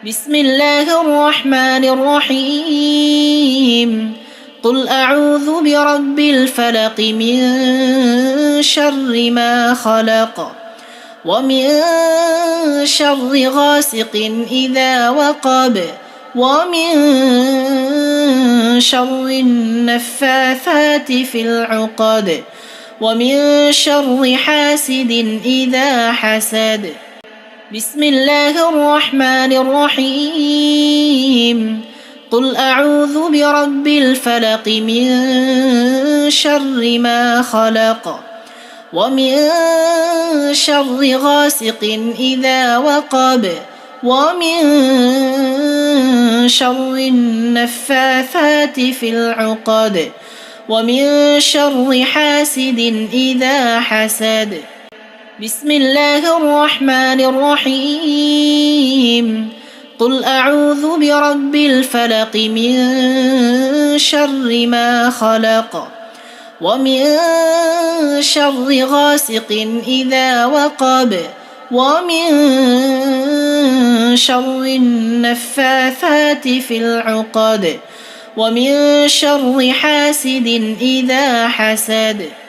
بسم الله الرحمن الرحيم قل أعوذ برب الفلق من شر ما خلق ومن شر غاسق إذا وقب ومن شر النفاثات في العقد ومن شر حاسد إذا حسد. بسم الله الرحمن الرحيم قل أعوذ برب الفلق من شر ما خلق ومن شر غاسق إذا وقب ومن شر النفاثات في العقد ومن شر حاسد إذا حسد. بسم الله الرحمن الرحيم قل أعوذ برب الفلق من شر ما خلق ومن شر غاسق إذا وقب ومن شر النفاثات في العقد ومن شر حاسد إذا حسد.